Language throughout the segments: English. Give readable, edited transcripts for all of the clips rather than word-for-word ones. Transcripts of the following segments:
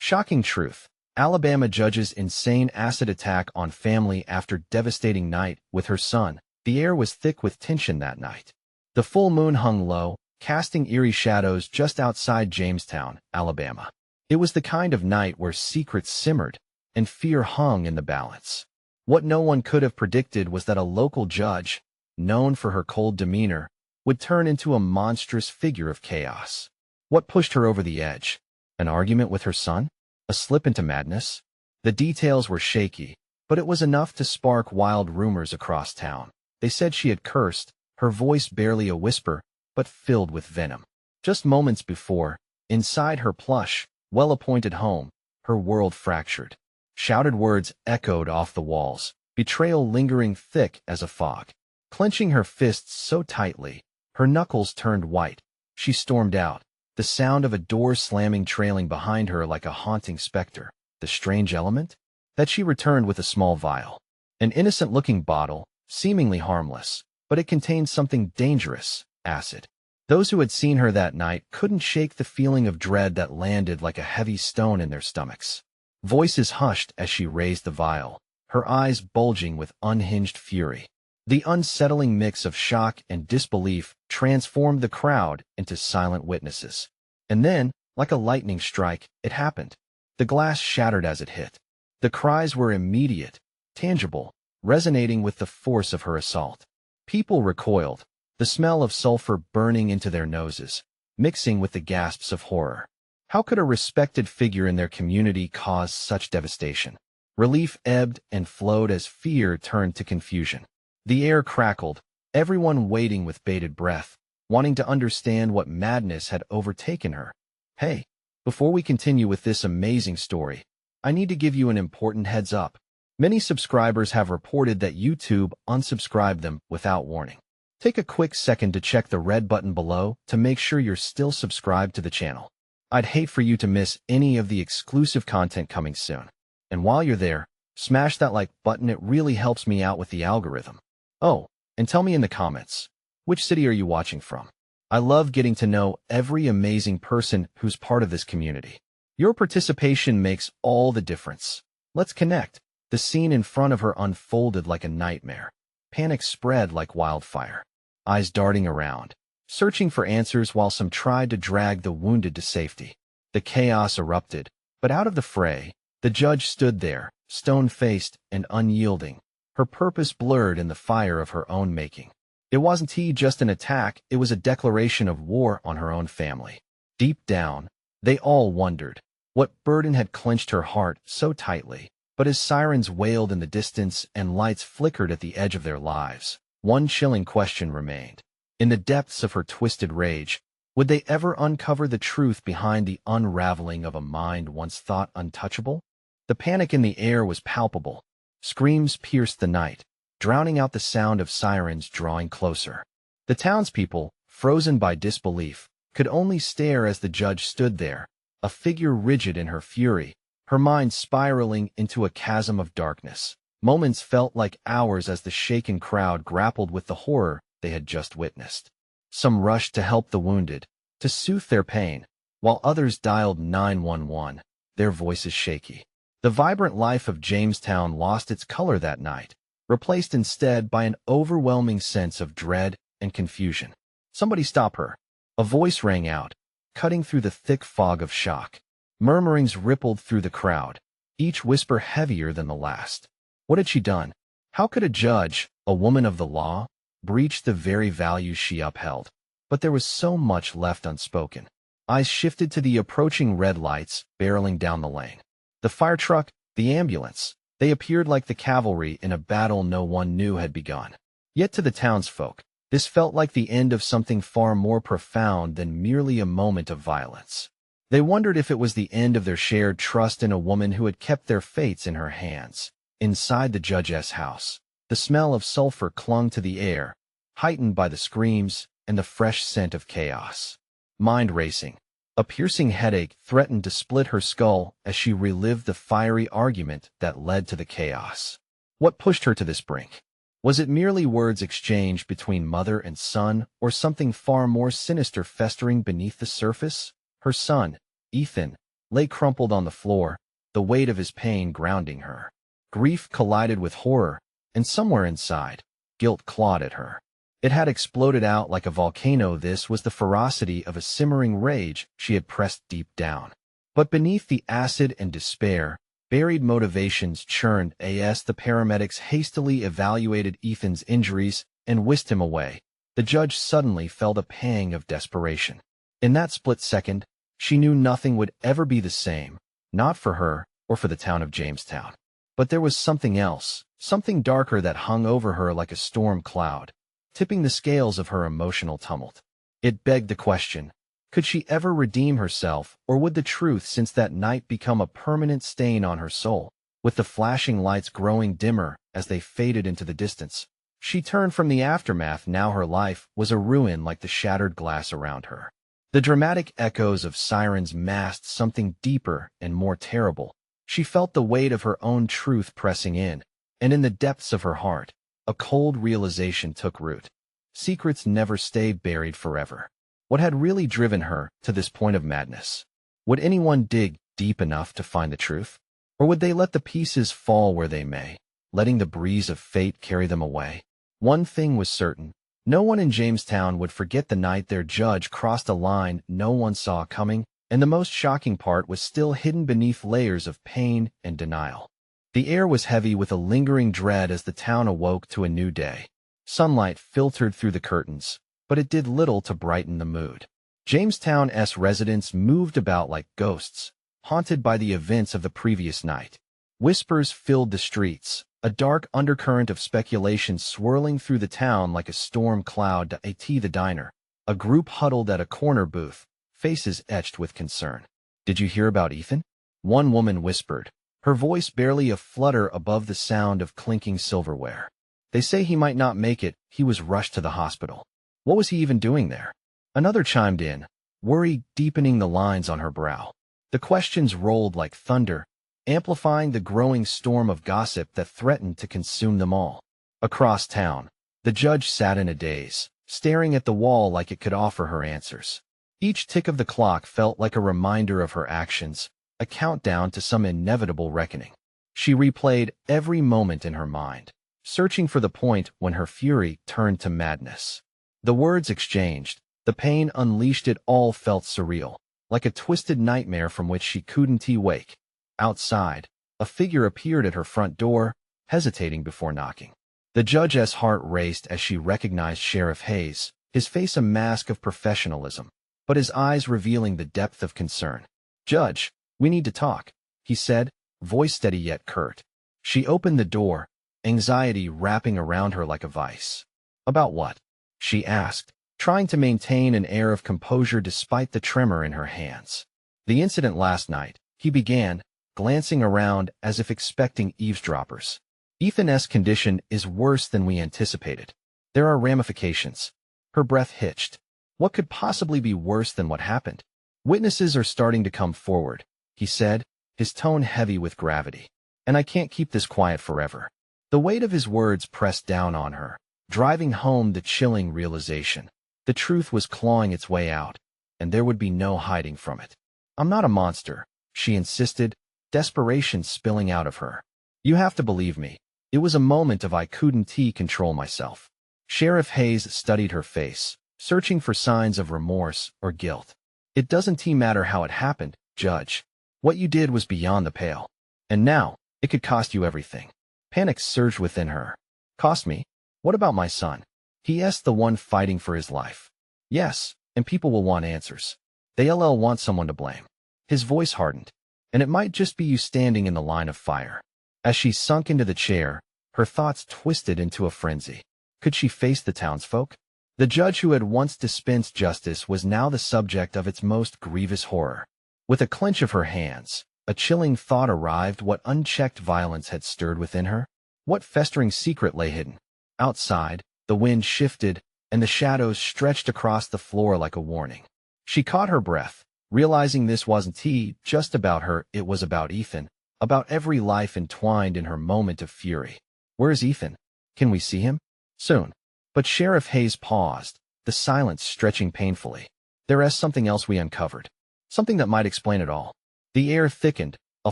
Shocking truth. Alabama judge's insane acid attack on family after devastating night with her son. The air was thick with tension that night. The full moon hung low, casting eerie shadows just outside Jamestown, Alabama. It was the kind of night where secrets simmered and fear hung in the balance. What no one could have predicted was that a local judge, known for her cold demeanor, would turn into a monstrous figure of chaos. What pushed her over the edge? An argument with her son? A slip into madness? The details were shaky, but it was enough to spark wild rumors across town. They said she had cursed, her voice barely a whisper, but filled with venom. Just moments before, inside her plush, well-appointed home, her world fractured. Shouted words echoed off the walls, betrayal lingering thick as a fog. Clenching her fists so tightly, her knuckles turned white, she stormed out, the sound of a door slamming trailing behind her like a haunting specter. The strange element? That she returned with a small vial. An innocent-looking bottle, seemingly harmless, but it contained something dangerous, acid. Those who had seen her that night couldn't shake the feeling of dread that landed like a heavy stone in their stomachs. Voices hushed as she raised the vial, her eyes bulging with unhinged fury. The unsettling mix of shock and disbelief transformed the crowd into silent witnesses. And then, like a lightning strike, it happened. The glass shattered as it hit. The cries were immediate, tangible, resonating with the force of her assault. People recoiled, the smell of sulfur burning into their noses, mixing with the gasps of horror. How could a respected figure in their community cause such devastation? Relief ebbed and flowed as fear turned to confusion. The air crackled, everyone waiting with bated breath, wanting to understand what madness had overtaken her. Hey, before we continue with this amazing story, I need to give you an important heads up. Many subscribers have reported that YouTube unsubscribed them without warning. Take a quick second to check the red button below to make sure you're still subscribed to the channel. I'd hate for you to miss any of the exclusive content coming soon. And while you're there, smash that like button, it really helps me out with the algorithm. Oh, and tell me in the comments, which city are you watching from? I love getting to know every amazing person who's part of this community. Your participation makes all the difference. Let's connect. The scene in front of her unfolded like a nightmare. Panic spread like wildfire. Eyes darting around, searching for answers while some tried to drag the wounded to safety. The chaos erupted, but out of the fray, the judge stood there, stone-faced and unyielding, her purpose blurred in the fire of her own making. It wasn't just an attack, it was a declaration of war on her own family. Deep down, they all wondered what burden had clenched her heart so tightly. But as sirens wailed in the distance and lights flickered at the edge of their lives, one chilling question remained. In the depths of her twisted rage, would they ever uncover the truth behind the unraveling of a mind once thought untouchable? The panic in the air was palpable. Screams pierced the night, drowning out the sound of sirens drawing closer. The townspeople, frozen by disbelief, could only stare as the judge stood there, a figure rigid in her fury, her mind spiraling into a chasm of darkness. Moments felt like hours as the shaken crowd grappled with the horror they had just witnessed. Some rushed to help the wounded, to soothe their pain, while others dialed 911, their voices shaky. The vibrant life of Jamestown lost its color that night, replaced instead by an overwhelming sense of dread and confusion. Somebody stop her. A voice rang out, cutting through the thick fog of shock. Murmurings rippled through the crowd, each whisper heavier than the last. What had she done? How could a judge, a woman of the law, breach the very values she upheld? But there was so much left unspoken. Eyes shifted to the approaching red lights barreling down the lane. The fire truck, the ambulance, they appeared like the cavalry in a battle no one knew had begun. Yet to the townsfolk, this felt like the end of something far more profound than merely a moment of violence. They wondered if it was the end of their shared trust in a woman who had kept their fates in her hands. Inside the judge's house, the smell of sulfur clung to the air, heightened by the screams and the fresh scent of chaos. Mind racing, a piercing headache threatened to split her skull as she relived the fiery argument that led to the chaos. What pushed her to this brink? Was it merely words exchanged between mother and son, or something far more sinister festering beneath the surface? Her son, Ethan, lay crumpled on the floor, the weight of his pain grounding her. Grief collided with horror, and somewhere inside, guilt clawed at her. It had exploded out like a volcano. This was the ferocity of a simmering rage she had pressed deep down. But beneath the acid and despair, buried motivations churned. The paramedics hastily evaluated Ethan's injuries and whisked him away. The judge suddenly felt a pang of desperation. In that split second, she knew nothing would ever be the same, not for her or for the town of Jamestown. But there was something else, something darker that hung over her like a storm cloud, tipping the scales of her emotional tumult. It begged the question, could she ever redeem herself, or would the truth since that night become a permanent stain on her soul? With the flashing lights growing dimmer as they faded into the distance, she turned from the aftermath. Now her life was a ruin like the shattered glass around her. The dramatic echoes of sirens masked something deeper and more terrible. She felt the weight of her own truth pressing in, and in the depths of her heart, a cold realization took root. Secrets never stay buried forever. What had really driven her to this point of madness? Would anyone dig deep enough to find the truth? Or would they let the pieces fall where they may, letting the breeze of fate carry them away? One thing was certain. No one in Jamestown would forget the night their judge crossed a line no one saw coming, and the most shocking part was still hidden beneath layers of pain and denial. The air was heavy with a lingering dread as the town awoke to a new day. Sunlight filtered through the curtains, but it did little to brighten the mood. Jamestown's residents moved about like ghosts, haunted by the events of the previous night. Whispers filled the streets, a dark undercurrent of speculation swirling through the town like a storm cloud. At the diner, a group huddled at a corner booth, faces etched with concern. "Did you hear about Ethan?" one woman whispered, her voice barely a flutter above the sound of clinking silverware. "They say he might not make it. He was rushed to the hospital." "What was he even doing there?" Another chimed in, worry deepening the lines on her brow. The questions rolled like thunder, amplifying the growing storm of gossip that threatened to consume them all. Across town, the judge sat in a daze, staring at the wall like it could offer her answers. Each tick of the clock felt like a reminder of her actions, a countdown to some inevitable reckoning. She replayed every moment in her mind, searching for the point when her fury turned to madness. The words exchanged, the pain unleashed, it all felt surreal, like a twisted nightmare from which she couldn't wake. Outside, a figure appeared at her front door, hesitating before knocking. The judge's heart raced as she recognized Sheriff Hayes, his face a mask of professionalism, but his eyes revealing the depth of concern. "Judge, we need to talk," he said, voice steady yet curt. She opened the door, anxiety wrapping around her like a vice. "About what?" she asked, trying to maintain an air of composure despite the tremor in her hands. "The incident last night," he began, glancing around as if expecting eavesdroppers. "Ethan's condition is worse than we anticipated. There are ramifications." Her breath hitched. What could possibly be worse than what happened? "Witnesses are starting to come forward," he said, his tone heavy with gravity. "And I can't keep this quiet forever." The weight of his words pressed down on her, driving home the chilling realization. The truth was clawing its way out, and there would be no hiding from it. "I'm not a monster," she insisted, desperation spilling out of her. "You have to believe me. It was a moment of I couldn't control myself." Sheriff Hayes studied her face, searching for signs of remorse or guilt. "It doesn't matter how it happened, Judge. What you did was beyond the pale. And now, it could cost you everything." Panic surged within her. "Cost me? What about my son? He's the one fighting for his life." "Yes, and people will want answers. They'll want someone to blame." His voice hardened. "And it might just be you standing in the line of fire." As she sunk into the chair, her thoughts twisted into a frenzy. Could she face the townsfolk? The judge who had once dispensed justice was now the subject of its most grievous horror. With a clench of her hands, a chilling thought arrived. What unchecked violence had stirred within her? What festering secret lay hidden? Outside, the wind shifted, and the shadows stretched across the floor like a warning. She caught her breath, realizing this wasn't just about her, it was about Ethan, about every life entwined in her moment of fury. "Where's Ethan? Can we see him?" "Soon." But Sheriff Hayes paused, the silence stretching painfully. "There is something else we uncovered. Something that might explain it all." The air thickened, a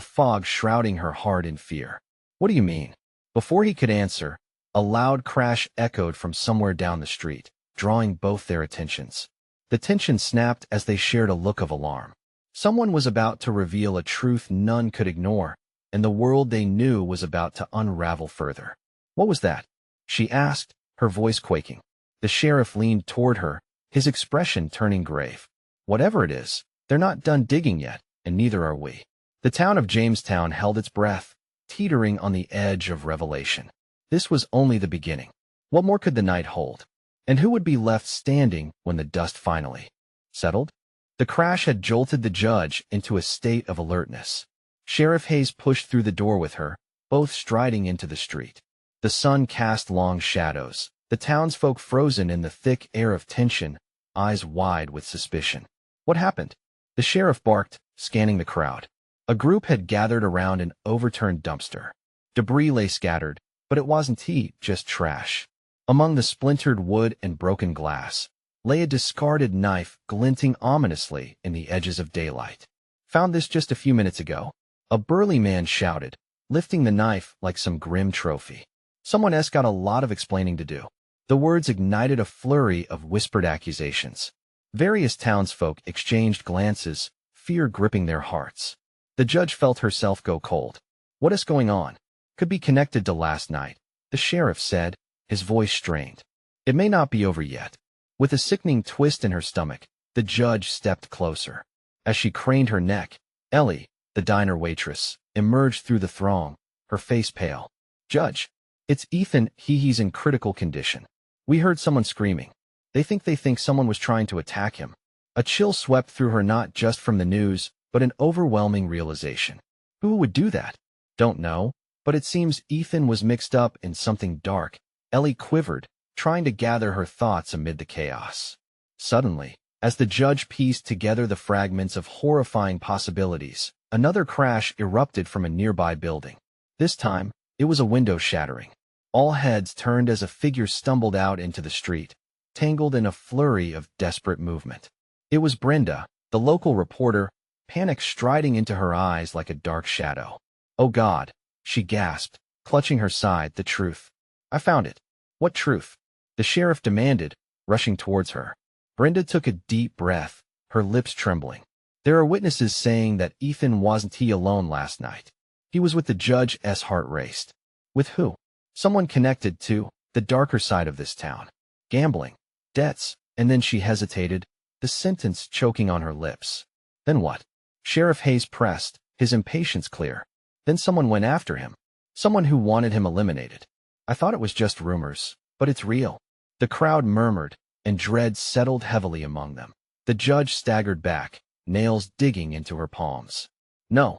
fog shrouding her heart in fear. What do you mean? Before he could answer, a loud crash echoed from somewhere down the street, drawing both their attentions. The tension snapped as they shared a look of alarm. Someone was about to reveal a truth none could ignore, and the world they knew was about to unravel further. What was that? She asked, her voice quaking. The sheriff leaned toward her, his expression turning grave. Whatever it is, they're not done digging yet, and neither are we. The town of Jamestown held its breath, teetering on the edge of revelation. This was only the beginning. What more could the night hold? And who would be left standing when the dust finally settled? The crash had jolted the judge into a state of alertness. Sheriff Hayes pushed through the door with her, both striding into the street. The sun cast long shadows, the townsfolk frozen in the thick air of tension, eyes wide with suspicion. What happened? The sheriff barked, scanning the crowd. A group had gathered around an overturned dumpster. Debris lay scattered, but it wasn't tea, just trash. Among the splintered wood and broken glass lay a discarded knife glinting ominously in the edges of daylight. Found this just a few minutes ago, a burly man shouted, lifting the knife like some grim trophy. Someone else got a lot of explaining to do. The words ignited a flurry of whispered accusations. Various townsfolk exchanged glances, fear gripping their hearts. The judge felt herself go cold. What is going on? Could be connected to last night, the sheriff said, his voice strained. It may not be over yet. With a sickening twist in her stomach, the judge stepped closer. As she craned her neck, Ellie, the diner waitress, emerged through the throng, her face pale. Judge, it's Ethan. He's in critical condition. We heard someone screaming. They think someone was trying to attack him. A chill swept through her, not just from the news, but an overwhelming realization. Who would do that? Don't know, but it seems Ethan was mixed up in something dark. Ellie quivered, trying to gather her thoughts amid the chaos. Suddenly, as the judge pieced together the fragments of horrifying possibilities, another crash erupted from a nearby building. This time, it was a window shattering. All heads turned as a figure stumbled out into the street, tangled in a flurry of desperate movement. It was Brenda, the local reporter, panic striding into her eyes like a dark shadow. Oh God, she gasped, clutching her side. The truth. I found it. What truth? The sheriff demanded, rushing towards her. Brenda took a deep breath, her lips trembling. There are witnesses saying that Ethan wasn't alone last night. He was with the judge's heart raced. With who? Someone connected to the darker side of this town. Gambling, debts, and then she hesitated, the sentence choking on her lips. Then what? Sheriff Hayes pressed, his impatience clear. Then someone went after him. Someone who wanted him eliminated. I thought it was just rumors, but it's real. The crowd murmured, and dread settled heavily among them. The judge staggered back, nails digging into her palms. No,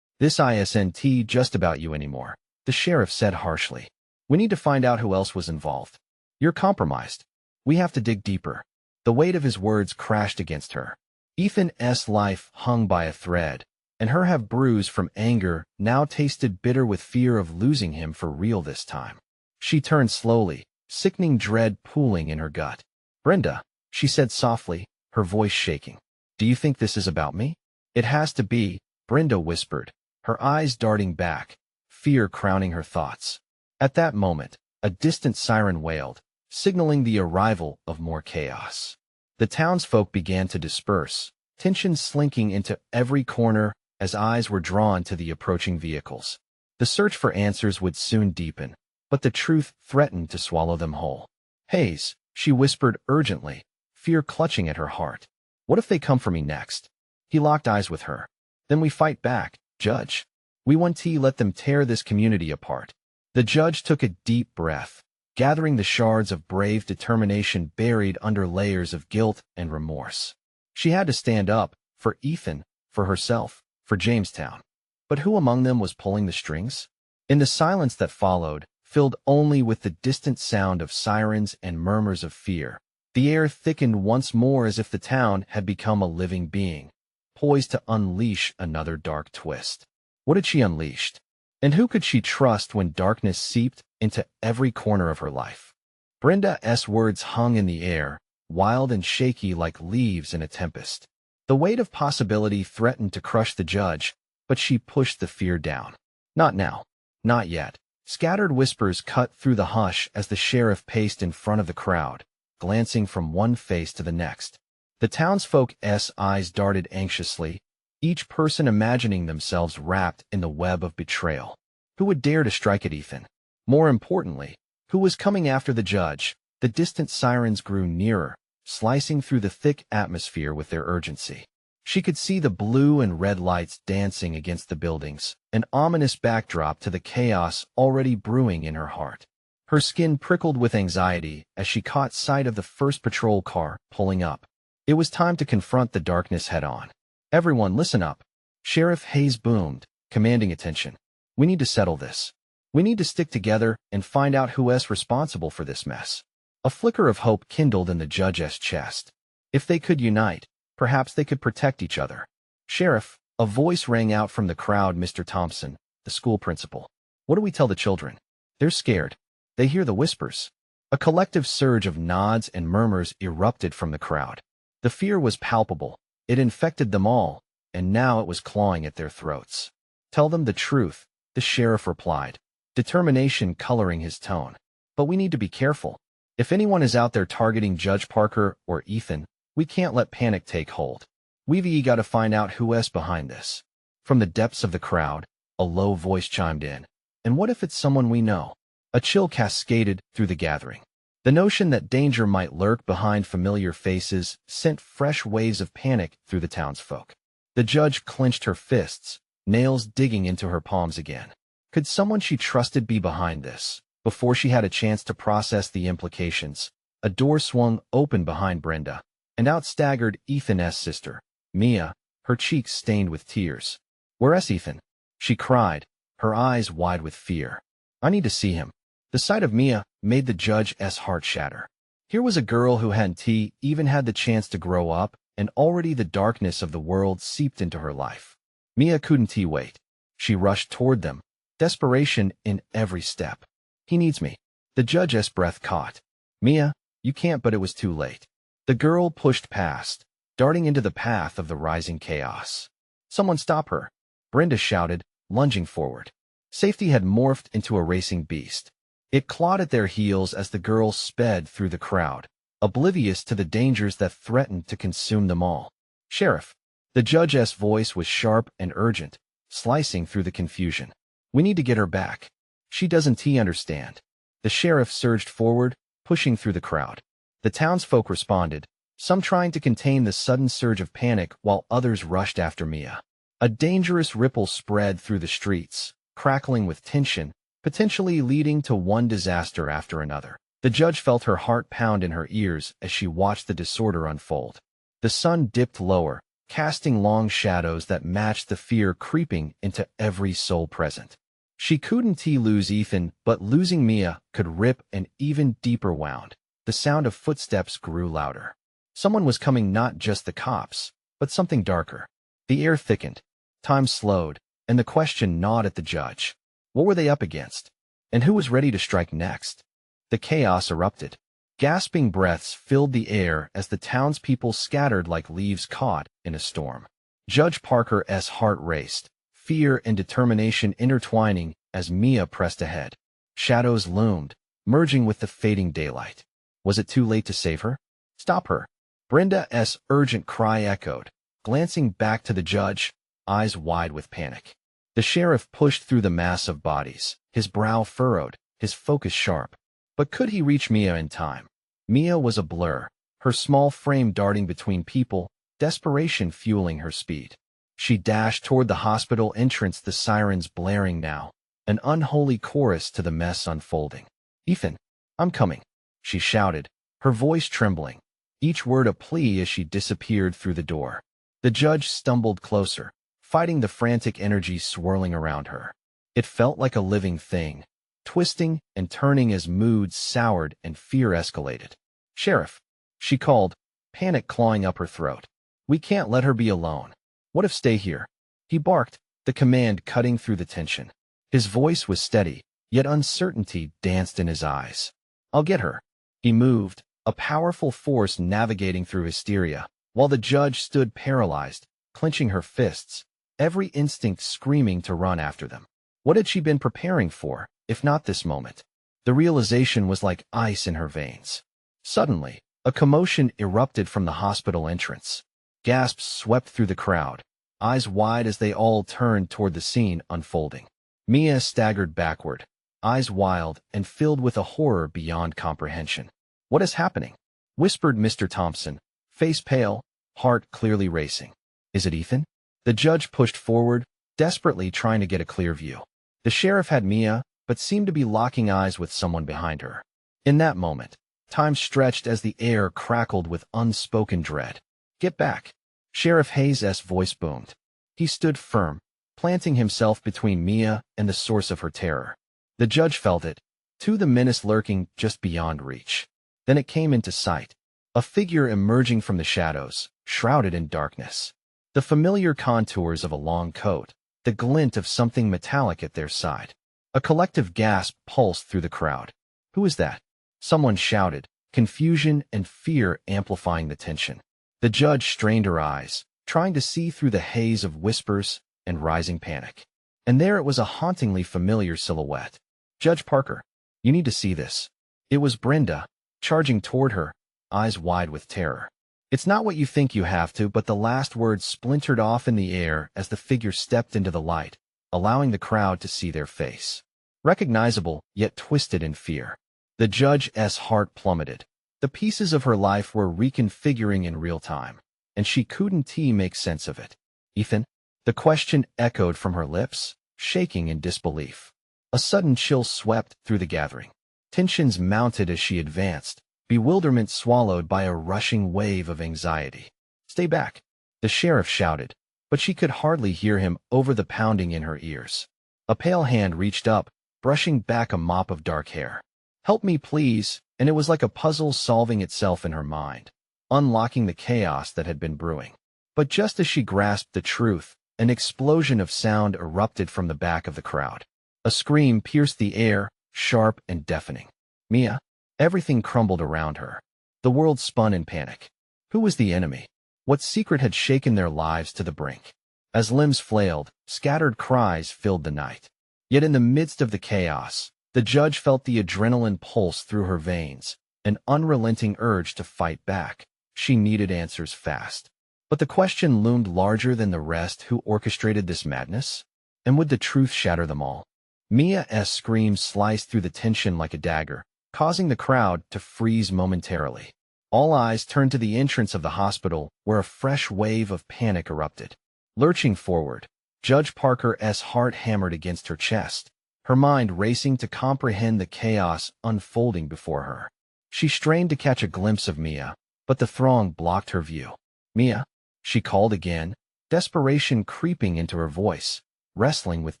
this isn't just about you anymore, the sheriff said harshly. We need to find out who else was involved. You're compromised. We have to dig deeper. The weight of his words crashed against her. Ethan's life hung by a thread, and her have bruised from anger now tasted bitter with fear of losing him for real this time. She turned slowly, sickening dread pooling in her gut. Brenda, she said softly, her voice shaking. Do you think this is about me? It has to be, Brenda whispered, her eyes darting back, fear crowning her thoughts. At that moment, a distant siren wailed, signaling the arrival of more chaos. The townsfolk began to disperse, tension slinking into every corner as eyes were drawn to the approaching vehicles. The search for answers would soon deepen, but the truth threatened to swallow them whole. Hayes, she whispered urgently, fear clutching at her heart. What if they come for me next? He locked eyes with her. Then we fight back, Judge. We want to let them tear this community apart. The judge took a deep breath, gathering the shards of brave determination buried under layers of guilt and remorse. She had to stand up, for Ethan, for herself, for Jamestown. But who among them was pulling the strings? In the silence that followed, filled only with the distant sound of sirens and murmurs of fear, the air thickened once more as if the town had become a living being, poised to unleash another dark twist. What had she unleashed? And who could she trust when darkness seeped into every corner of her life? Brenda's words hung in the air, wild and shaky like leaves in a tempest. The weight of possibility threatened to crush the judge, but she pushed the fear down. Not now. Not yet. Scattered whispers cut through the hush as the sheriff paced in front of the crowd, glancing from one face to the next. The townsfolk's eyes darted anxiously, each person imagining themselves wrapped in the web of betrayal. Who would dare to strike at Ethan? More importantly, who was coming after the judge? The distant sirens grew nearer, slicing through the thick atmosphere with their urgency. She could see the blue and red lights dancing against the buildings, an ominous backdrop to the chaos already brewing in her heart. Her skin prickled with anxiety as she caught sight of the first patrol car pulling up. It was time to confront the darkness head-on. Everyone, listen up. Sheriff Hayes boomed, commanding attention. We need to settle this. We need to stick together and find out who's responsible for this mess. A flicker of hope kindled in the judge's chest. If they could unite, perhaps they could protect each other. Sheriff, a voice rang out from the crowd. Mr. Thompson, the school principal. What do we tell the children? They're scared. They hear the whispers. A collective surge of nods and murmurs erupted from the crowd. The fear was palpable. It infected them all, and now it was clawing at their throats. Tell them the truth, the sheriff replied, determination coloring his tone. But we need to be careful. If anyone is out there targeting Judge Parker or Ethan, we can't let panic take hold. We've got to find out who's behind this. From the depths of the crowd, a low voice chimed in. And what if it's someone we know? A chill cascaded through the gathering. The notion that danger might lurk behind familiar faces sent fresh waves of panic through the townsfolk. The judge clenched her fists, nails digging into her palms again. Could someone she trusted be behind this? Before she had a chance to process the implications, a door swung open behind Brenda, and out staggered Ethan's sister, Mia, her cheeks stained with tears. Where's Ethan? She cried, her eyes wide with fear. I need to see him. The sight of Mia made the judge's heart shatter. Here was a girl who hadn't even had the chance to grow up, and already the darkness of the world seeped into her life. Mia couldn't wait. She rushed toward them, desperation in every step. He needs me. The judge's breath caught. Mia, you can't, but it was too late. The girl pushed past, darting into the path of the rising chaos. Someone stop her, Brenda shouted, lunging forward. Safety had morphed into a racing beast. It clawed at their heels as the girl sped through the crowd, oblivious to the dangers that threatened to consume them all. Sheriff. The judge's voice was sharp and urgent, slicing through the confusion. We need to get her back. She doesn't understand. The sheriff surged forward, pushing through the crowd. The townsfolk responded, some trying to contain the sudden surge of panic while others rushed after Mia. A dangerous ripple spread through the streets, crackling with tension, potentially leading to one disaster after another. The judge felt her heart pound in her ears as she watched the disorder unfold. The sun dipped lower, casting long shadows that matched the fear creeping into every soul present. She couldn't lose Ethan, but losing Mia could rip an even deeper wound. The sound of footsteps grew louder. Someone was coming, not just the cops, but something darker. The air thickened. Time slowed, and the question gnawed at the judge. What were they up against? And who was ready to strike next? The chaos erupted. Gasping breaths filled the air as the townspeople scattered like leaves caught in a storm. Judge Parker's heart raced, fear and determination intertwining as Mia pressed ahead. Shadows loomed, merging with the fading daylight. Was it too late to save her? Stop her! Brenda's urgent cry echoed, glancing back to the judge, eyes wide with panic. The sheriff pushed through the mass of bodies, his brow furrowed, his focus sharp. But could he reach Mia in time? Mia was a blur, her small frame darting between people, desperation fueling her speed. She dashed toward the hospital entrance, the sirens blaring now, an unholy chorus to the mess unfolding. Ethan, I'm coming, she shouted, her voice trembling, each word a plea as she disappeared through the door. The judge stumbled closer, fighting the frantic energy swirling around her. It felt like a living thing, twisting and turning as moods soured and fear escalated. Sheriff, she called, panic clawing up her throat. We can't let her be alone. What if stay here? He barked, the command cutting through the tension. His voice was steady, yet uncertainty danced in his eyes. I'll get her. He moved, a powerful force navigating through hysteria, while the judge stood paralyzed, clenching her fists, every instinct screaming to run after them. What had she been preparing for, if not this moment? The realization was like ice in her veins. Suddenly, a commotion erupted from the hospital entrance. Gasps swept through the crowd, eyes wide as they all turned toward the scene unfolding. Mia staggered backward, eyes wild and filled with a horror beyond comprehension. "What is happening?" whispered Mr. Thompson, face pale, heart clearly racing. "Is it Ethan?" The judge pushed forward, desperately trying to get a clear view. The sheriff had Mia, but seemed to be locking eyes with someone behind her. In that moment, time stretched as the air crackled with unspoken dread. "Get back!" Sheriff Hayes' voice boomed. He stood firm, planting himself between Mia and the source of her terror. The judge felt it, too, the menace lurking just beyond reach. Then it came into sight, a figure emerging from the shadows, shrouded in darkness. The familiar contours of a long coat, the glint of something metallic at their side. A collective gasp pulsed through the crowd. "Who is that?" someone shouted, confusion and fear amplifying the tension. The judge strained her eyes, trying to see through the haze of whispers and rising panic. And there it was, a hauntingly familiar silhouette. "Judge Parker, you need to see this." It was Brenda, charging toward her, eyes wide with terror. "It's not what you think you have to," but the last words splintered off in the air as the figure stepped into the light, allowing the crowd to see their face. Recognizable, yet twisted in fear. The judge's heart plummeted. The pieces of her life were reconfiguring in real time, and she couldn't make sense of it. "Ethan?" The question echoed from her lips, shaking in disbelief. A sudden chill swept through the gathering. Tensions mounted as she advanced, bewilderment swallowed by a rushing wave of anxiety. "Stay back," the sheriff shouted, but she could hardly hear him over the pounding in her ears. A pale hand reached up, brushing back a mop of dark hair. "Help me, please," and it was like a puzzle solving itself in her mind, unlocking the chaos that had been brewing. But just as she grasped the truth, an explosion of sound erupted from the back of the crowd. A scream pierced the air, sharp and deafening. "Mia!" Everything crumbled around her. The world spun in panic. Who was the enemy? What secret had shaken their lives to the brink? As limbs flailed, scattered cries filled the night. Yet in the midst of the chaos, the judge felt the adrenaline pulse through her veins, an unrelenting urge to fight back. She needed answers fast. But the question loomed larger than the rest: who orchestrated this madness? And would the truth shatter them all? Mia's scream sliced through the tension like a dagger, causing the crowd to freeze momentarily. All eyes turned to the entrance of the hospital, where a fresh wave of panic erupted. Lurching forward, Judge Parker's heart hammered against her chest, her mind racing to comprehend the chaos unfolding before her. She strained to catch a glimpse of Mia, but the throng blocked her view. "Mia?" she called again, desperation creeping into her voice, wrestling with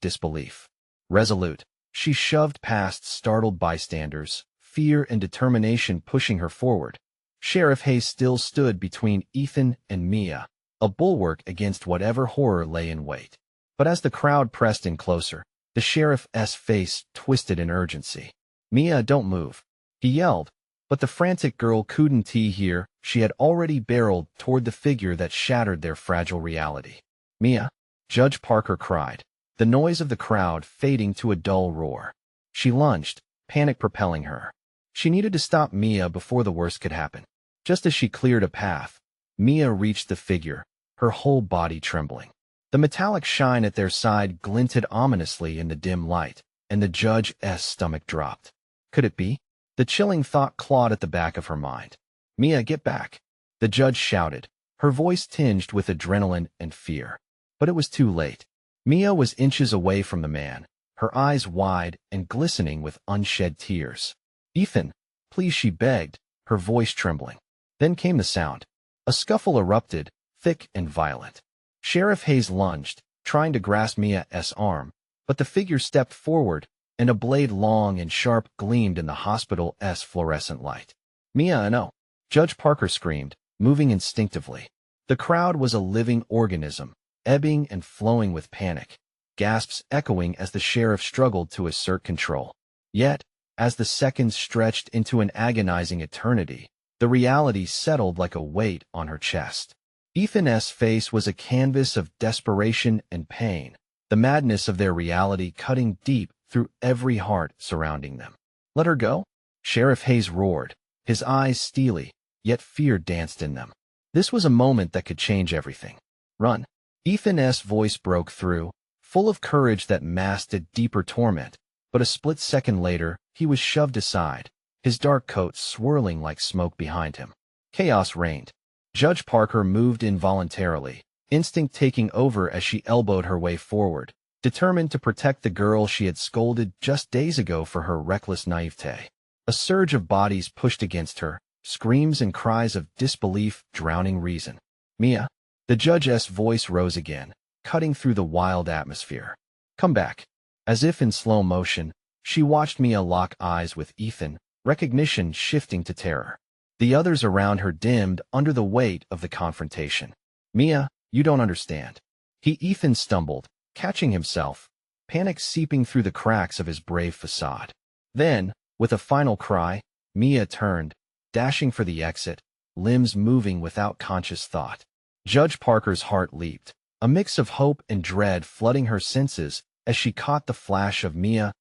disbelief. Resolute, she shoved past startled bystanders, fear and determination pushing her forward. Sheriff Hayes still stood between Ethan and Mia, a bulwark against whatever horror lay in wait. But as the crowd pressed in closer, the sheriff's face twisted in urgency. "Mia, don't move," he yelled, but the frantic girl couldn't hear. She had already barreled toward the figure that shattered their fragile reality. "Mia!" Judge Parker cried, the noise of the crowd fading to a dull roar. She lunged, panic propelling her. She needed to stop Mia before the worst could happen. Just as she cleared a path, Mia reached the figure, her whole body trembling. The metallic shine at their side glinted ominously in the dim light, and the judge's stomach dropped. Could it be? The chilling thought clawed at the back of her mind. "Mia, get back!" the judge shouted, her voice tinged with adrenaline and fear. But it was too late. Mia was inches away from the man, her eyes wide and glistening with unshed tears. "Ethan, please," she begged, her voice trembling. Then came the sound. A scuffle erupted, thick and violent. Sheriff Hayes lunged, trying to grasp Mia's arm, but the figure stepped forward, and a blade long and sharp gleamed in the hospital's fluorescent light. "Mia, no!" Judge Parker screamed, moving instinctively. The crowd was a living organism, ebbing and flowing with panic, gasps echoing as the sheriff struggled to assert control. Yet, as the seconds stretched into an agonizing eternity, the reality settled like a weight on her chest. Ethan's face was a canvas of desperation and pain, the madness of their reality cutting deep through every heart surrounding them. "Let her go?" Sheriff Hayes roared, his eyes steely, yet fear danced in them. This was a moment that could change everything. "Run." Ethan's voice broke through, full of courage that masked a deeper torment, but a split second later, he was shoved aside, his dark coat swirling like smoke behind him. Chaos reigned. Judge Parker moved involuntarily, instinct taking over as she elbowed her way forward, determined to protect the girl she had scolded just days ago for her reckless naivete. A surge of bodies pushed against her, screams and cries of disbelief drowning reason. "Mia." The judge's voice rose again, cutting through the wild atmosphere. "Come back." As if in slow motion, she watched Mia lock eyes with Ethan, recognition shifting to terror. The others around her dimmed under the weight of the confrontation. "Mia, you don't understand." Ethan stumbled, catching himself, panic seeping through the cracks of his brave facade. Then, with a final cry, Mia turned, dashing for the exit, limbs moving without conscious thought. Judge Parker's heart leaped, a mix of hope and dread flooding her senses as she caught the flash of Mia's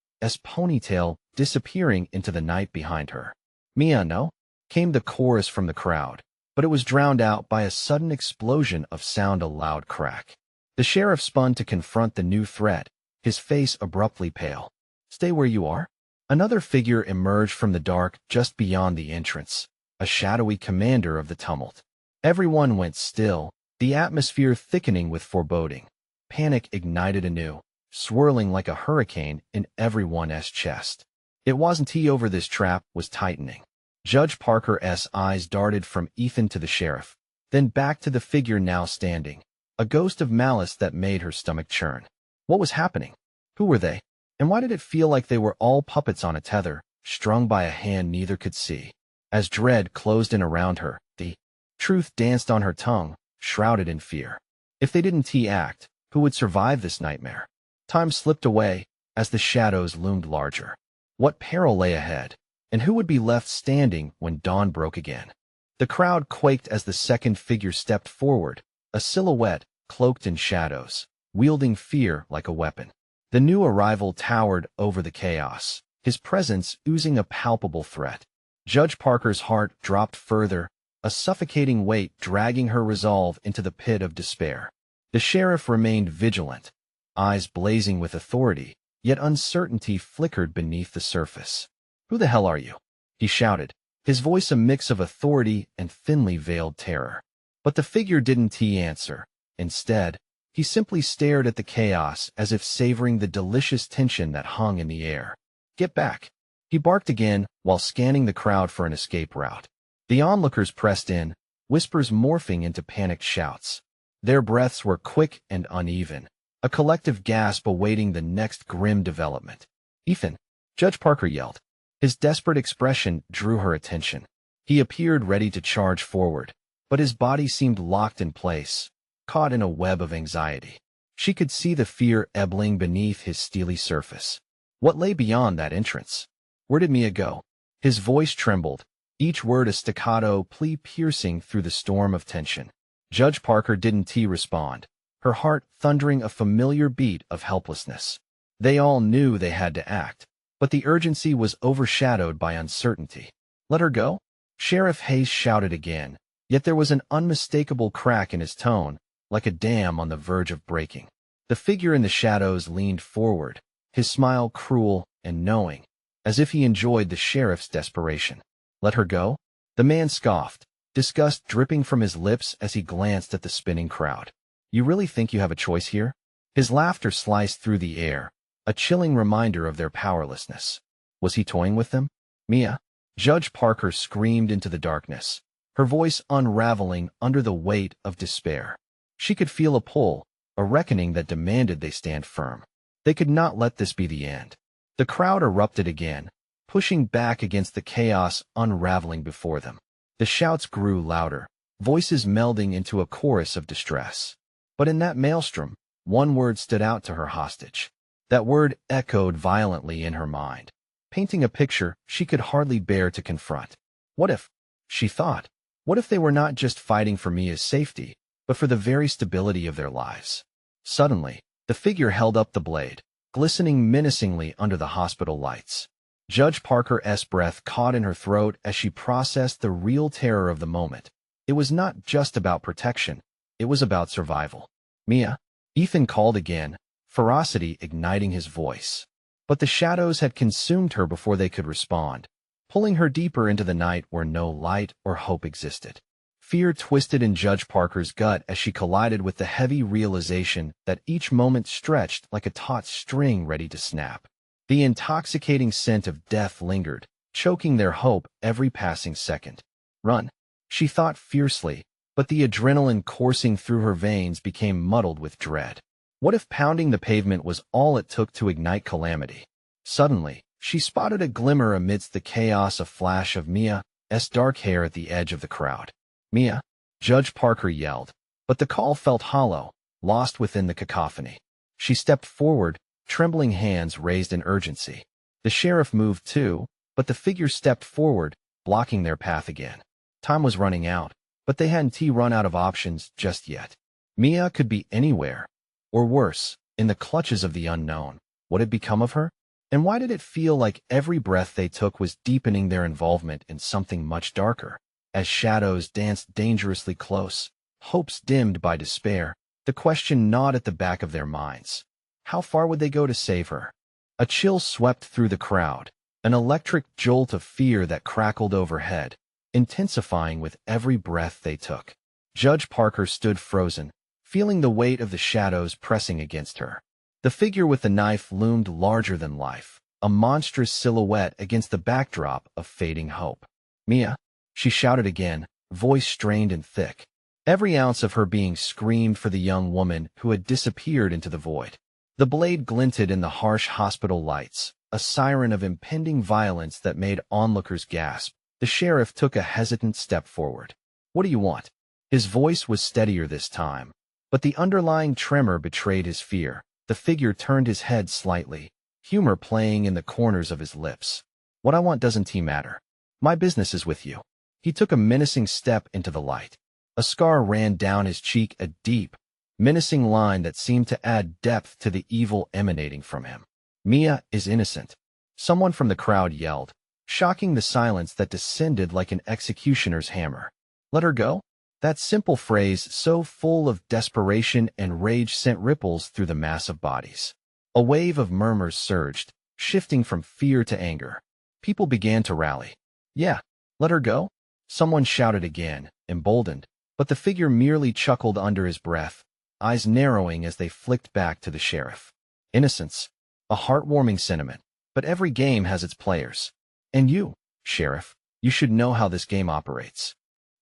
ponytail disappearing into the night behind her. "Mia, no?" came the chorus from the crowd, but it was drowned out by a sudden explosion of sound, a loud crack. The sheriff spun to confront the new threat, his face abruptly pale. "Stay where you are." Another figure emerged from the dark just beyond the entrance, a shadowy commander of the tumult. Everyone went still, the atmosphere thickening with foreboding. Panic ignited anew, swirling like a hurricane in everyone's chest. It wasn't he over this trap was tightening. Judge Parker's eyes darted from Ethan to the sheriff, then back to the figure now standing, a ghost of malice that made her stomach churn. What was happening? Who were they? And why did it feel like they were all puppets on a tether, strung by a hand neither could see? As dread closed in around her, the truth danced on her tongue, shrouded in fear. If they didn't act, who would survive this nightmare? Time slipped away as the shadows loomed larger. What peril lay ahead? And who would be left standing when dawn broke again? The crowd quaked as the second figure stepped forward, a silhouette cloaked in shadows, wielding fear like a weapon. The new arrival towered over the chaos, his presence oozing a palpable threat. Judge Parker's heart dropped further, a suffocating weight dragging her resolve into the pit of despair. The sheriff remained vigilant, eyes blazing with authority, yet uncertainty flickered beneath the surface. "Who the hell are you?" he shouted, his voice a mix of authority and thinly veiled terror. But the figure didn't answer. Instead, he simply stared at the chaos as if savoring the delicious tension that hung in the air. "Get back!" he barked again while scanning the crowd for an escape route. The onlookers pressed in, whispers morphing into panicked shouts. Their breaths were quick and uneven, a collective gasp awaiting the next grim development. "Ethan!" Judge Parker yelled. His desperate expression drew her attention. He appeared ready to charge forward, but his body seemed locked in place, caught in a web of anxiety. She could see the fear ebbing beneath his steely surface. What lay beyond that entrance? Where did Mia go? His voice trembled, each word a staccato plea piercing through the storm of tension. Judge Parker didn't respond, her heart thundering a familiar beat of helplessness. They all knew they had to act, but the urgency was overshadowed by uncertainty. "Let her go?" Sheriff Hayes shouted again, yet there was an unmistakable crack in his tone, like a dam on the verge of breaking. The figure in the shadows leaned forward, his smile cruel and knowing, as if he enjoyed the sheriff's desperation. "Let her go?" The man scoffed, disgust dripping from his lips as he glanced at the spinning crowd. "You really think you have a choice here?" His laughter sliced through the air, a chilling reminder of their powerlessness. Was he toying with them? "Mia!" Judge Parker screamed into the darkness, her voice unraveling under the weight of despair. She could feel a pull, a reckoning that demanded they stand firm. They could not let this be the end. The crowd erupted again, pushing back against the chaos unraveling before them. The shouts grew louder, voices melding into a chorus of distress. But in that maelstrom, one word stood out to her hostage. That word echoed violently in her mind, painting a picture she could hardly bear to confront. What if, she thought, what if they were not just fighting for Mia's safety, but for the very stability of their lives. Suddenly, the figure held up the blade, glistening menacingly under the hospital lights. Judge Parker's breath caught in her throat as she processed the real terror of the moment. It was not just about protection, it was about survival. "Mia," Ethan called again, ferocity igniting his voice. But the shadows had consumed her before they could respond, pulling her deeper into the night where no light or hope existed. Fear twisted in Judge Parker's gut as she collided with the heavy realization that each moment stretched like a taut string ready to snap. The intoxicating scent of death lingered, choking their hope every passing second. "Run," she thought fiercely, but the adrenaline coursing through her veins became muddled with dread. What if pounding the pavement was all it took to ignite calamity? Suddenly, she spotted a glimmer amidst the chaos, a flash of Mia's dark hair at the edge of the crowd. "Mia," Judge Parker yelled, but the call felt hollow, lost within the cacophony. She stepped forward, trembling hands raised in urgency. The sheriff moved too, but the figure stepped forward, blocking their path again. Time was running out, but they hadn't run out of options just yet. Mia could be anywhere, or worse, in the clutches of the unknown. What had become of her? And why did it feel like every breath they took was deepening their involvement in something much darker? As shadows danced dangerously close, hopes dimmed by despair, the question gnawed at the back of their minds. How far would they go to save her? A chill swept through the crowd, an electric jolt of fear that crackled overhead, intensifying with every breath they took. Judge Parker stood frozen, feeling the weight of the shadows pressing against her. The figure with the knife loomed larger than life, a monstrous silhouette against the backdrop of fading hope. "Mia," she shouted again, voice strained and thick. Every ounce of her being screamed for the young woman who had disappeared into the void. The blade glinted in the harsh hospital lights, a siren of impending violence that made onlookers gasp. The sheriff took a hesitant step forward. "What do you want?" His voice was steadier this time, but the underlying tremor betrayed his fear. The figure turned his head slightly, humor playing in the corners of his lips. "What I want doesn't matter. My business is with you." He took a menacing step into the light. A scar ran down his cheek, a deep, menacing line that seemed to add depth to the evil emanating from him. "Mia is innocent," someone from the crowd yelled, shocking the silence that descended like an executioner's hammer. "Let her go?" That simple phrase, so full of desperation and rage, sent ripples through the mass of bodies. A wave of murmurs surged, shifting from fear to anger. People began to rally. "Yeah, let her go?" Someone shouted again, emboldened, but the figure merely chuckled under his breath, eyes narrowing as they flicked back to the sheriff. "Innocence. A heartwarming sentiment, but every game has its players. And you, Sheriff, you should know how this game operates."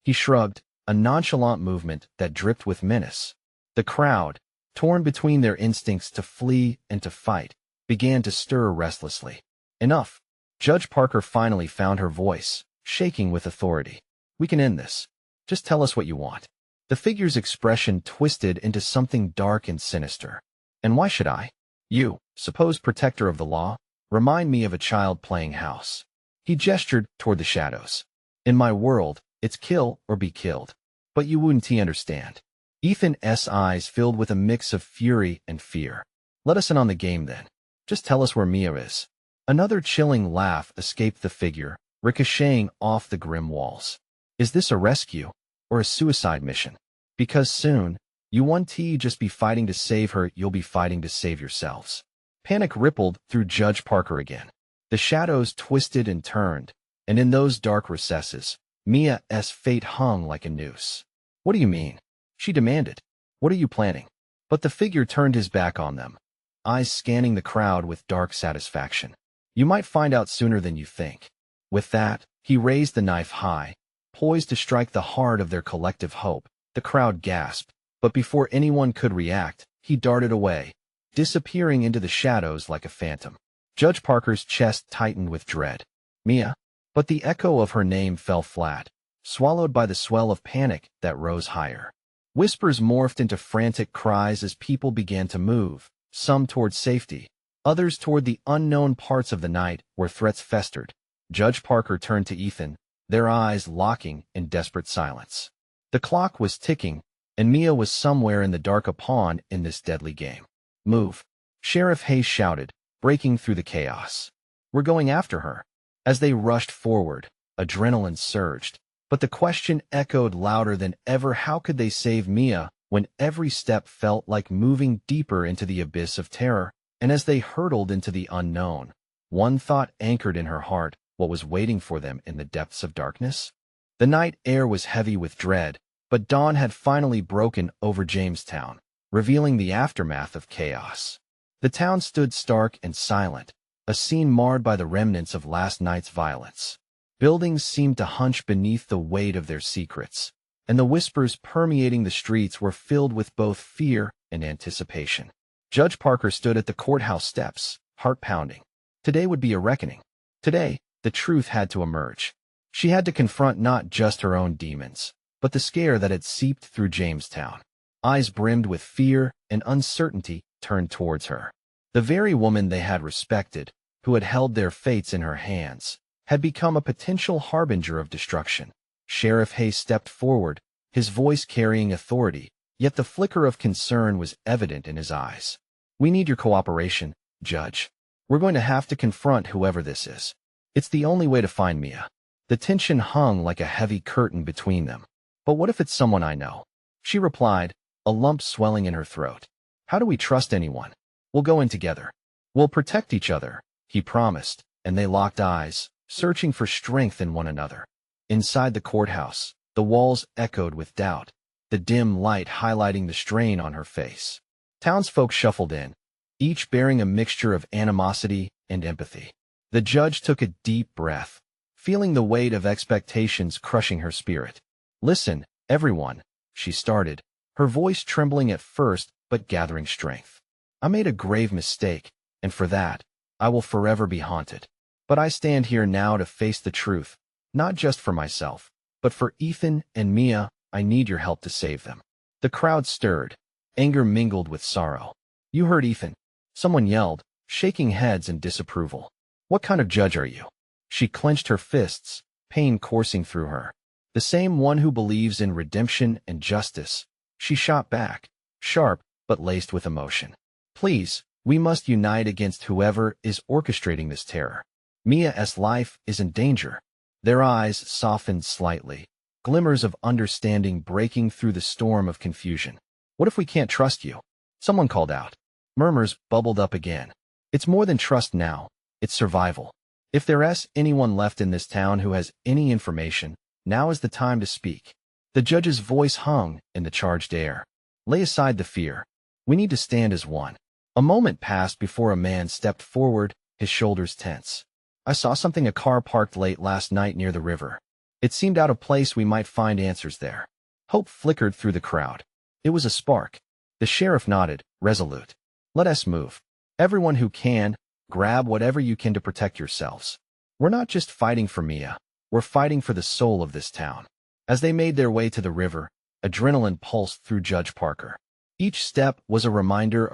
He shrugged, a nonchalant movement that dripped with menace. The crowd, torn between their instincts to flee and to fight, began to stir restlessly. "Enough." Judge Parker finally found her voice, shaking with authority. "We can end this. Just tell us what you want." The figure's expression twisted into something dark and sinister. "And why should I? You, supposed protector of the law, remind me of a child playing house." He gestured toward the shadows. "In my world, it's kill or be killed. But you wouldn't understand." Ethan's eyes filled with a mix of fury and fear. "Let us in on the game then. Just tell us where Mia is." Another chilling laugh escaped the figure, ricocheting off the grim walls. "Is this a rescue or a suicide mission? Because soon, you won't just be fighting to save her, you'll be fighting to save yourselves." Panic rippled through Judge Parker again. The shadows twisted and turned, and in those dark recesses, Mia's fate hung like a noose. "What do you mean?" she demanded. "What are you planning?" But the figure turned his back on them, eyes scanning the crowd with dark satisfaction. "You might find out sooner than you think." With that, he raised the knife high, poised to strike the heart of their collective hope. The crowd gasped, but before anyone could react, he darted away, disappearing into the shadows like a phantom. Judge Parker's chest tightened with dread. "Mia," but the echo of her name fell flat, swallowed by the swell of panic that rose higher. Whispers morphed into frantic cries as people began to move, some toward safety, others toward the unknown parts of the night where threats festered. Judge Parker turned to Ethan, their eyes locking in desperate silence. The clock was ticking, and Mia was somewhere in the dark, a pawn in this deadly game. Move! Sheriff Hayes shouted, breaking through the chaos. We're going after her. As they rushed forward, adrenaline surged, but the question echoed louder than ever: how could they save Mia when every step felt like moving deeper into the abyss of terror? And as they hurtled into the unknown, one thought anchored in her heart: what was waiting for them in the depths of darkness? The night air was heavy with dread, but dawn had finally broken over Jamestown, revealing the aftermath of chaos. The town stood stark and silent, a scene marred by the remnants of last night's violence. Buildings seemed to hunch beneath the weight of their secrets, and the whispers permeating the streets were filled with both fear and anticipation. Judge Parker stood at the courthouse steps, heart pounding. Today would be a reckoning. Today, the truth had to emerge. She had to confront not just her own demons, but the scare that had seeped through Jamestown. Eyes brimmed with fear and uncertainty turned towards her. The very woman they had respected, who had held their fates in her hands, had become a potential harbinger of destruction. Sheriff Hayes stepped forward, his voice carrying authority, yet the flicker of concern was evident in his eyes. We need your cooperation, Judge. We're going to have to confront whoever this is. It's the only way to find Mia. The tension hung like a heavy curtain between them. But what if it's someone I know? She replied, a lump swelling in her throat. How do we trust anyone? We'll go in together. We'll protect each other, he promised, and they locked eyes, searching for strength in one another. Inside the courthouse, the walls echoed with doubt, the dim light highlighting the strain on her face. Townsfolk shuffled in, each bearing a mixture of animosity and empathy. The judge took a deep breath, feeling the weight of expectations crushing her spirit. Listen, everyone, she started, her voice trembling at first but gathering strength. I made a grave mistake, and for that, I will forever be haunted. But I stand here now to face the truth, not just for myself, but for Ethan and Mia. I need your help to save them. The crowd stirred, anger mingled with sorrow. You heard Ethan, someone yelled, shaking heads in disapproval. What kind of judge are you? She clenched her fists, pain coursing through her. The same one who believes in redemption and justice. She shot back, sharp but laced with emotion. Please, we must unite against whoever is orchestrating this terror. Mia's life is in danger. Their eyes softened slightly, glimmers of understanding breaking through the storm of confusion. What if we can't trust you? Someone called out. Murmurs bubbled up again. It's more than trust now, it's survival. If there's anyone left in this town who has any information, now is the time to speak. The judge's voice hung in the charged air. Lay aside the fear. We need to stand as one. A moment passed before a man stepped forward, his shoulders tense. I saw something, a car parked late last night near the river. It seemed out of place. We might find answers there. Hope flickered through the crowd. It was a spark. The sheriff nodded, resolute. Let us move. Everyone who can, grab whatever you can to protect yourselves. We're not just fighting for Mia. We're fighting for the soul of this town. As they made their way to the river, adrenaline pulsed through Judge Parker. Each step was a reminder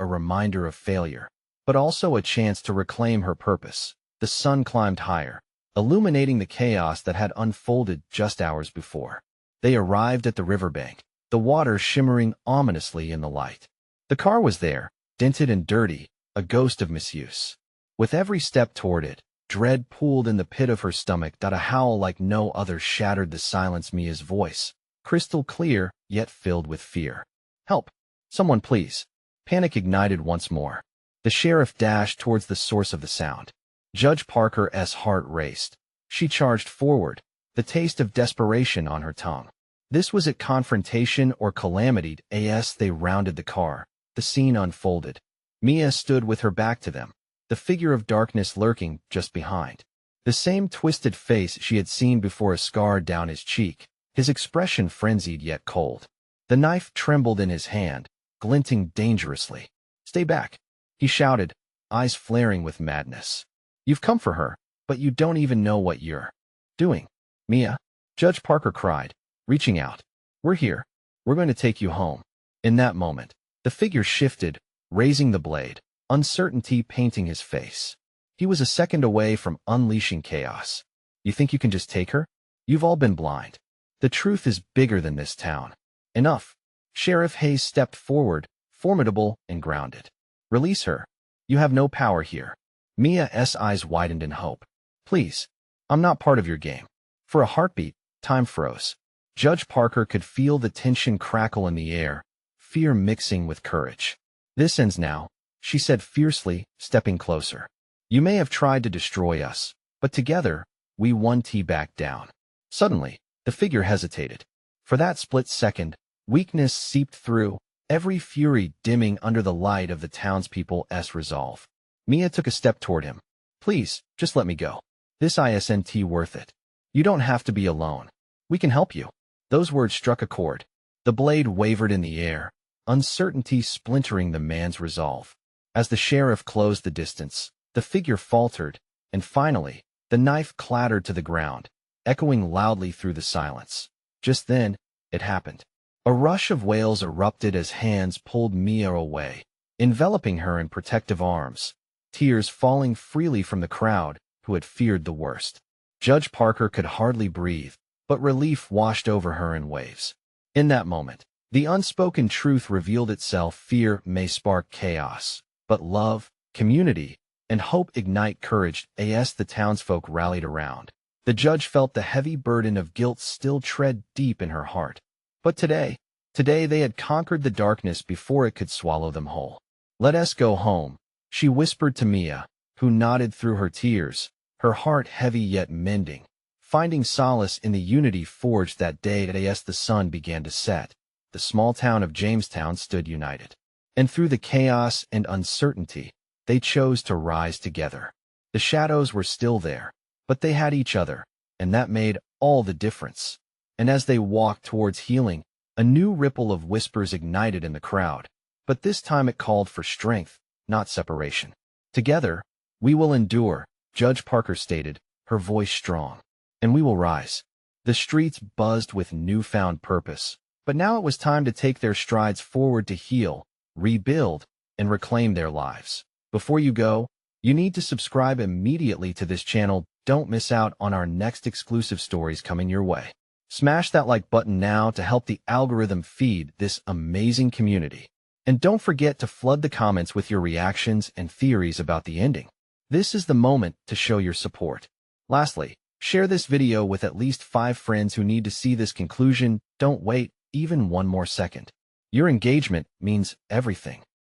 of failure, but also a chance to reclaim her purpose. The sun climbed higher, illuminating the chaos that had unfolded just hours before. They arrived at the riverbank, the water shimmering ominously in the light. The car was there, dented and dirty, a ghost of misuse. With every step toward it, dread pooled in the pit of her stomach. A howl like no other shattered the silence. Mia's voice, crystal clear, yet filled with fear. Help! Someone please! Panic ignited once more. The sheriff dashed towards the source of the sound. Judge Parker's heart raced. She charged forward, the taste of desperation on her tongue. This was it, confrontation or calamity. As they rounded the car, the scene unfolded. Mia stood with her back to them, the figure of darkness lurking just behind. The same twisted face she had seen before, a scar down his cheek, his expression frenzied yet cold. The knife trembled in his hand, glinting dangerously. Stay back, he shouted, eyes flaring with madness. You've come for her, but you don't even know what you're doing. Mia, Judge Parker cried, reaching out. We're here. We're going to take you home. In that moment, the figure shifted, raising the blade, uncertainty painting his face. He was a second away from unleashing chaos. You think you can just take her? You've all been blind. The truth is bigger than this town. Enough. Sheriff Hayes stepped forward, formidable and grounded. Release her. You have no power here. Mia's eyes widened in hope. Please, I'm not part of your game. For a heartbeat, time froze. Judge Parker could feel the tension crackle in the air, fear mixing with courage. This ends now, she said fiercely, stepping closer. You may have tried to destroy us, but together, we won T back down. Suddenly, the figure hesitated. For that split second, weakness seeped through, every fury dimming under the light of the townspeople's resolve. Mia took a step toward him. Please, just let me go. This isn't worth it. You don't have to be alone. We can help you. Those words struck a chord. The blade wavered in the air, uncertainty splintering the man's resolve. As the sheriff closed the distance, the figure faltered, and finally, the knife clattered to the ground, echoing loudly through the silence. Just then, it happened. A rush of wails erupted as hands pulled Mia away, enveloping her in protective arms, tears falling freely from the crowd who had feared the worst. Judge Parker could hardly breathe, but relief washed over her in waves. In that moment, the unspoken truth revealed itself. Fear may spark chaos, but love, community, and hope ignite courage. As the townsfolk rallied around, the judge felt the heavy burden of guilt still tread deep in her heart. But today they had conquered the darkness before it could swallow them whole. Let us go home, she whispered to Mia, who nodded through her tears, her heart heavy yet mending, finding solace in the unity forged that day. As the sun began to set, the small town of Jamestown stood united. And through the chaos and uncertainty, they chose to rise together. The shadows were still there, but they had each other, and that made all the difference. And as they walked towards healing, a new ripple of whispers ignited in the crowd, but this time it called for strength, not separation. Together, we will endure, Judge Parker stated, her voice strong. And we will rise. The streets buzzed with newfound purpose, but now it was time to take their strides forward to heal, rebuild, and reclaim their lives. Before you go, you need to subscribe immediately to this channel. Don't miss out on our next exclusive stories coming your way. Smash that like button now to help the algorithm feed this amazing community. And don't forget to flood the comments with your reactions and theories about the ending. This is the moment to show your support. Lastly, share this video with at least 5 friends who need to see this conclusion. Don't wait even one more second. Your engagement means everything.